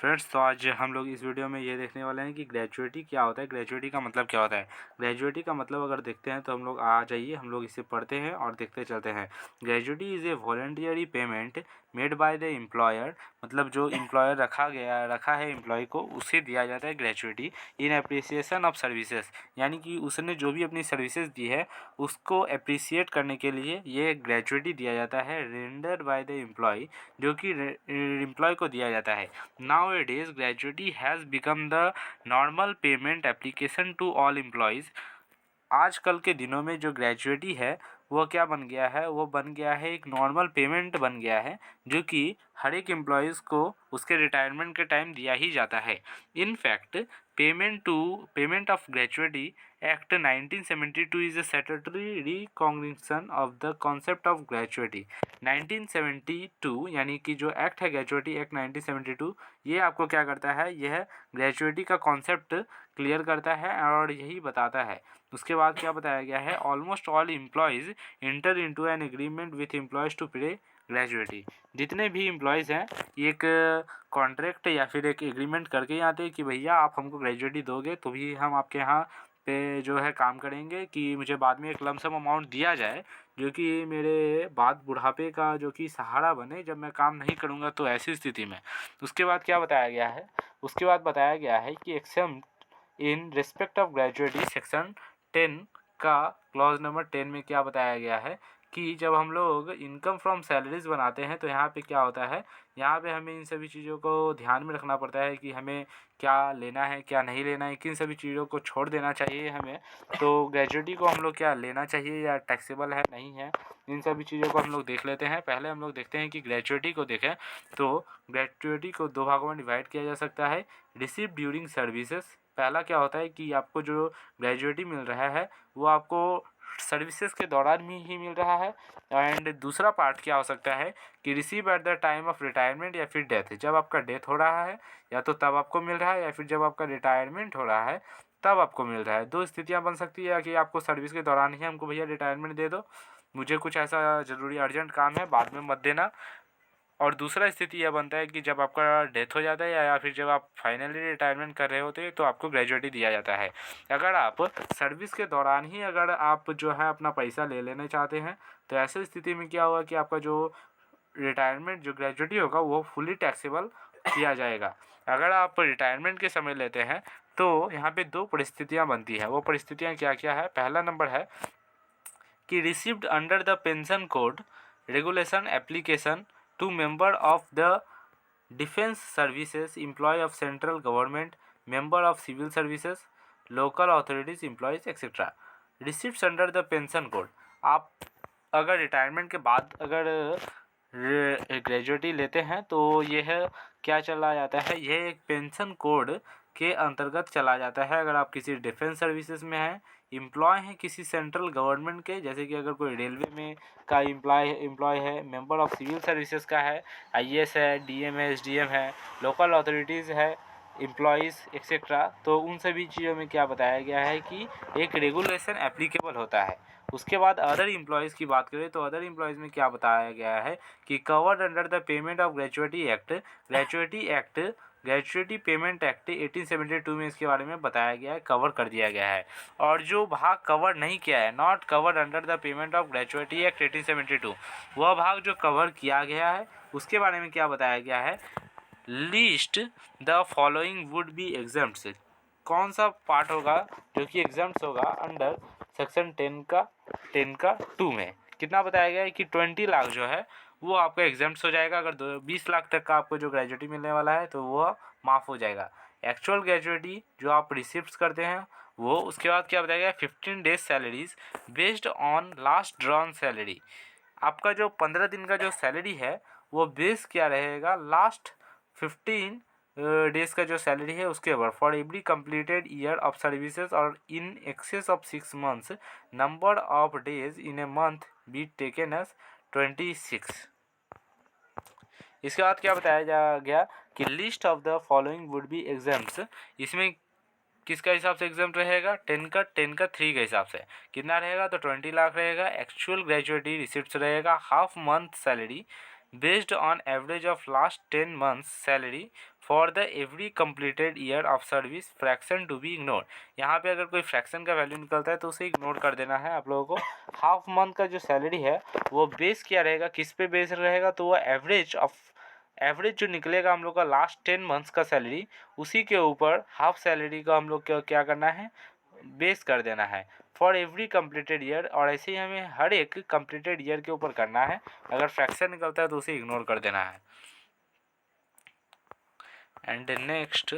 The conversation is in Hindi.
फ्रेंड्स, तो आज हम लोग इस वीडियो में ये देखने वाले हैं कि ग्रेजुएटी क्या होता है, ग्रेजुएटी का मतलब क्या होता है। ग्रेजुएटी का मतलब अगर देखते हैं तो हम लोग आ जाइए, हम लोग इसे पढ़ते हैं और देखते चलते हैं। Gratuity is a voluntary payment made by the employer, मतलब जो एम्प्लॉयर रखा है एम्प्लॉय को, उसे दिया जाता है gratuity in appreciation of services, यानी कि उसने जो भी अपनी सर्विसेज दी है उसको अप्रिसिएट करने के लिए ये ग्रेजुएटी दिया जाता है रेंडर्ड बाय द एम्प्लॉय, जो कि एम्प्लॉय को दिया जाता है। Nowadays, gratuity has become the normal payment application to all employees. आजकल के दिनों में जो ग्रेजुएटी है वो क्या बन गया है, वो बन गया है एक नॉर्मल पेमेंट बन गया है, जो कि हर एक एम्प्लॉयज़ को उसके रिटायरमेंट के टाइम दिया ही जाता है। In fact payment of gratuity act 1972 is a statutory recognition of the concept of gratuity। 1972 यानी कि जो एक्ट है ग्रेजुएटी एक्ट 1972, ये आपको क्या करता है, यह ग्रेजुएटी का कॉन्सेप्ट क्लियर करता है और यही बताता है। उसके बाद क्या बताया गया है, almost all employees enter into an agreement with employees to pay gratuity. जितने भी एम्प्लॉयज़ हैं एक कॉन्ट्रैक्ट या फिर एक एग्रीमेंट करके ही आते हैं कि भैया आप हमको ग्रेजुएटी दोगे तो भी हम आपके यहाँ पे जो है काम करेंगे, कि मुझे बाद में एक लमसम अमाउंट दिया जाए जो कि मेरे बाद बुढ़ापे का जो कि सहारा बने जब मैं काम नहीं करूँगा, तो ऐसी स्थिति में। उसके बाद क्या बताया गया है, उसके बाद बताया गया है कि exempt in respect of gratuity section 10 का क्लॉज नंबर 10 में क्या बताया गया है कि जब हम लोग इनकम फ्रॉम सैलरीज बनाते हैं तो यहाँ पे क्या होता है, यहाँ पे हमें इन सभी चीज़ों को ध्यान में रखना पड़ता है कि हमें क्या लेना है क्या नहीं लेना है, किन सभी चीज़ों को छोड़ देना चाहिए हमें। तो ग्रेजुएटी को हम लोग क्या लेना चाहिए या टैक्सेबल है नहीं है, इन सभी चीज़ों को हम लोग देख लेते हैं। पहले हम लोग देखते हैं कि ग्रेजुएटी को देखें तो ग्रेजुएटी को दो भागों में डिवाइड किया जा सकता है। रिसीव ड्यूरिंग सर्विसेज, पहला क्या होता है कि आपको जो ग्रेजुएटी मिल रहा है वो आपको सर्विसेज के दौरान में ही मिल रहा है। एंड दूसरा पार्ट क्या हो सकता है कि receive at the time of retirement या फिर डेथ, जब आपका डेथ हो रहा है या तो तब आपको मिल रहा है या फिर जब आपका रिटायरमेंट हो रहा है तब आपको मिल रहा है। दो स्थितियां बन सकती है कि आपको सर्विस के दौरान ही हमको भैया रिटायरमेंट दे दो, मुझे कुछ ऐसा ज़रूरी अर्जेंट काम है, बाद में मत देना। और दूसरा स्थिति यह बनता है कि जब आपका डेथ हो जाता है या फिर जब आप फाइनली रिटायरमेंट कर रहे होते हैं तो आपको ग्रेजुएटी दिया जाता है। अगर आप सर्विस के दौरान ही अगर आप जो है अपना पैसा ले लेना चाहते हैं तो ऐसी स्थिति में क्या होगा कि आपका जो रिटायरमेंट जो ग्रेजुएटी होगा वो फुली टैक्सेबल किया जाएगा। अगर आप रिटायरमेंट के समय लेते हैं तो यहाँ पे दो परिस्थितियाँ बनती हैं। वो परिस्थितियाँ क्या क्या है, पहला नंबर है कि received under the pension code regulation application to member of the defence services, employee of central government, member of civil services, local authorities employees etcetera. Receipt under the pension code, आप अगर रिटायरमेंट के बाद अगर ग्रेजुएटी लेते हैं तो यह क्या चला जाता है, यह एक पेंशन कोड के अंतर्गत चला जाता है। अगर आप किसी डिफेंस सर्विसेज में हैं, एम्प्लॉय हैं किसी सेंट्रल गवर्नमेंट के, जैसे कि अगर कोई रेलवे में का एम्प्लॉय है, मेंबर ऑफ सिविल सर्विसेज का है, आईएएस है, डीएम है, एसडीएम है, लोकल अथॉरिटीज़ है, एम्प्लॉयज़ एक्सेट्रा, तो उन सभी चीज़ों में क्या बताया गया है कि एक रेगुलेशन एप्लीकेबल होता है। उसके बाद अदर एम्प्लॉयज़ की बात करें तो अदर एम्प्लॉयज़ में क्या बताया गया है कि covered under the payment of gratuity payment act 1872 में इसके बारे में बताया गया है, कवर कर दिया गया है। और जो भाग कवर नहीं किया है, not covered under the payment of gratuity act 1872, वह भाग जो कवर किया गया है उसके बारे में क्या बताया गया है, list the following would B exempt, कौन सा पार्ट होगा जो कि एग्जाम्प्ट होगा अंडर सेक्शन 10 का 2 में। कितना बताया गया है कि 20 लाख जो है वो आपका एग्जाम्प्ट हो जाएगा। अगर 20 लाख तक का आपको जो ग्रेजुएटी मिलने वाला है तो वो माफ़ हो जाएगा। एक्चुअल ग्रेजुएटी जो आप रिसिप्ट करते हैं वो, उसके बाद क्या बताया गया, 15 days salaries based on last drawn salary, आपका जो 15 दिन का जो सैलरी है वो बेस क्या रहेगा, लास्ट 15 डेज का जो सैलरी है उसके ऊपर। For every completed year of services और in excess of 6 months, number of days in a month be taken as 26। इसके बाद क्या बताया जा गया कि list of the following would be exams, इसमें किसका हिसाब से एग्जाम रहेगा, 10 का 3 के हिसाब से कितना रहेगा, तो 20 लाख रहेगा। एक्चुअल ग्रेजुएटी रिसिप्ट रहेगा half month salary based on average of last 10 months salary for the every completed year of service, fraction to be ignore. यहाँ पे अगर कोई फ्रैक्शन का वैल्यू निकलता है तो उसे इग्नोर कर देना है आप लोगों को। हाफ मंथ का जो सैलरी है वो बेस क्या रहेगा, किस पे बेस रहेगा, तो वो एवरेज जो निकलेगा हम लोग का लास्ट 10 मंथ्स का सैलरी, उसी के ऊपर हाफ सैलरी का हम लोग क्या करना है, बेस कर देना है फॉर एवरी कंप्लीटेड ईयर। और ऐसे ही हमें हर एक कंप्लीटेड ईयर के ऊपर करना है। अगर फ्रैक्शन निकलता है तो उसे इग्नोर कर देना है। And next